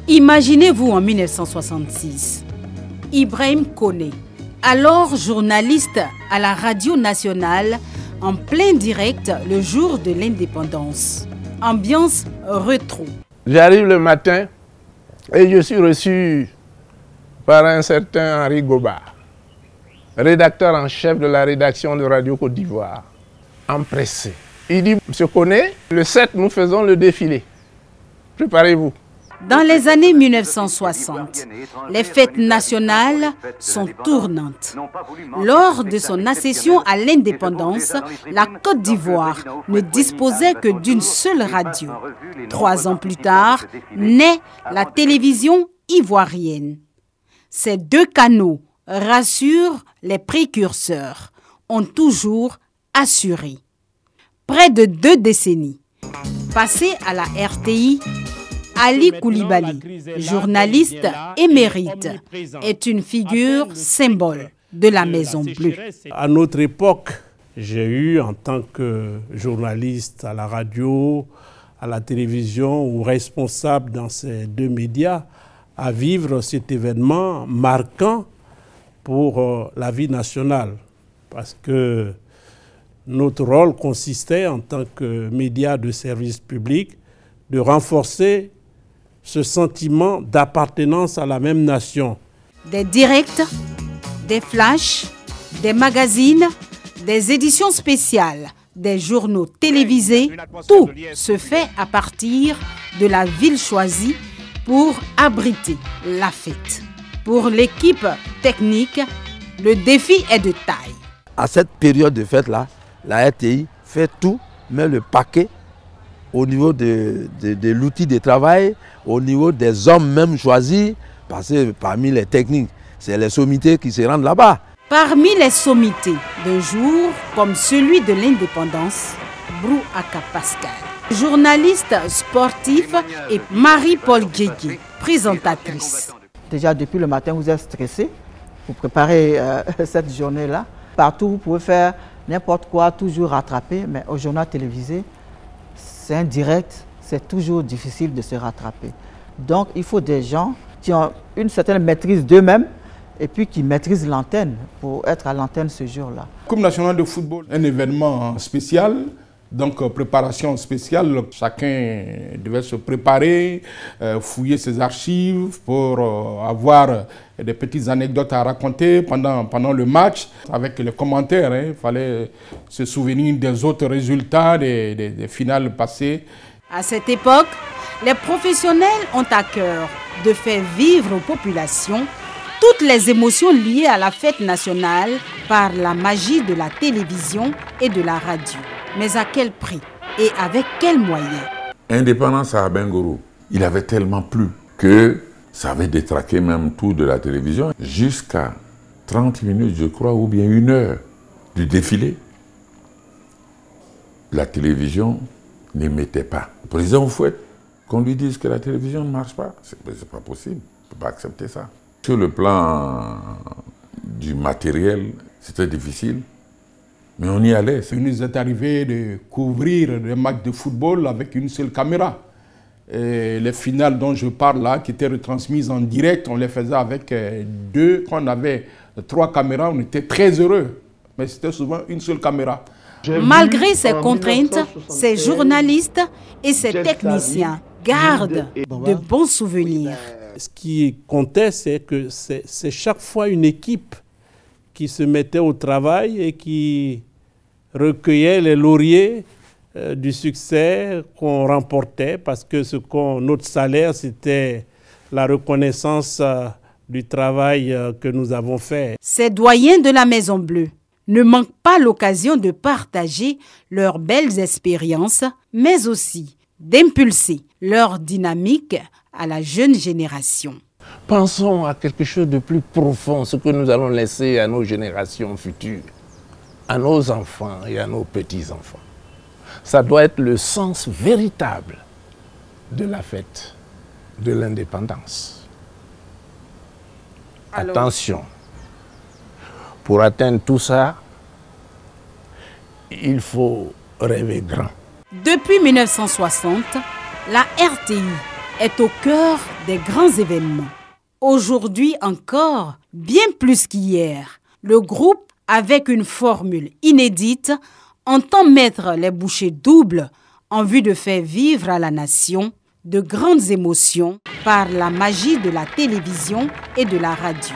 Imaginez-vous en 1966, Ibrahim Koné, alors journaliste à la radio nationale, en plein direct le jour de l'indépendance. Ambiance rétro. J'arrive le matin et je suis reçu par un certain Henri Gobard, rédacteur en chef de la rédaction de Radio Côte d'Ivoire, empressé. Il dit, Monsieur Koné, le 7, nous faisons le défilé. Préparez-vous. Dans les années 1960, les fêtes nationales sont tournantes. Lors de son accession à l'indépendance, la Côte d'Ivoire ne disposait que d'une seule radio. 3 ans plus tard, naît la télévision ivoirienne. Ces 2 canaux, rassurent les précurseurs, ont toujours assuré. Près de 2 décennies. Passé à la RTI, Ali Koulibaly, journaliste émérite, est une figure symbole de la Maison Bleue. À notre époque, j'ai eu en tant que journaliste à la radio, à la télévision ou responsable dans ces 2 médias à vivre cet événement marquant pour la vie nationale. Parce que notre rôle consistait en tant que média de service public de renforcer ce sentiment d'appartenance à la même nation. Des directs, des flashs, des magazines, des éditions spéciales, des journaux télévisés, tout se fait à partir de la ville choisie pour abriter la fête. Pour l'équipe technique, le défi est de taille. À cette période de fête-là, la RTI fait tout, met le paquet au niveau de l'outil de travail, au niveau des hommes même choisis, parce que parmi les techniques, c'est les sommités qui se rendent là-bas. Parmi les sommités d'un jour comme celui de l'indépendance, Brou Aka Pascal, journaliste sportif, et Marie-Paul Guégué, présentatrice. Déjà depuis le matin, vous êtes stressé pour préparer cette journée-là. Partout, vous pouvez faire n'importe quoi, toujours rattraper, mais au journal télévisé, c'est un direct, c'est toujours difficile de se rattraper. Donc il faut des gens qui ont une certaine maîtrise d'eux-mêmes et puis qui maîtrisent l'antenne pour être à l'antenne ce jour-là. Coupe nationale de football, un événement spécial, donc préparation spéciale. Chacun devait se préparer, fouiller ses archives pour avoir des petites anecdotes à raconter pendant le match. Avec les commentaires, il fallait se souvenir des autres résultats, des finales passées. À cette époque, les professionnels ont à cœur de faire vivre aux populations toutes les émotions liées à la fête nationale par la magie de la télévision et de la radio. Mais à quel prix et avec quels moyens? Indépendance à Abengourou, il avait tellement plu que ça avait détraqué même tout de la télévision. Jusqu'à 30 minutes, je crois, ou bien 1 heure du défilé, la télévision n'émettait pas. Le président Fouette, qu'on lui dise que la télévision ne marche pas, c'est pas possible, on ne peut pas accepter ça. Sur le plan du matériel, c'était difficile. Mais on y allait. Il nous est arrivé de couvrir des matchs de football avec une seule caméra. Et les finales dont je parle là, qui étaient retransmises en direct, on les faisait avec 2. Quand on avait 3 caméras, on était très heureux. Mais c'était souvent une seule caméra. Malgré ces contraintes, ces journalistes et ces techniciens gardent de bons souvenirs. Ce qui comptait, c'est que c'est chaque fois une équipe qui se mettait au travail et qui recueillait les lauriers du succès qu'on remportait, parce que notre salaire, c'était la reconnaissance du travail que nous avons fait. Ces doyens de la Maison Bleue ne manquent pas l'occasion de partager leurs belles expériences, mais aussi d'impulser leur dynamique à la jeune génération. Pensons à quelque chose de plus profond, ce que nous allons laisser à nos générations futures, à nos enfants et à nos petits-enfants. Ça doit être le sens véritable de la fête de l'indépendance. Attention, pour atteindre tout ça, il faut rêver grand. Depuis 1960, la RTI est au cœur des grands événements. Aujourd'hui encore, bien plus qu'hier, le groupe, avec une formule inédite, entend mettre les bouchées doubles en vue de faire vivre à la nation de grandes émotions par la magie de la télévision et de la radio.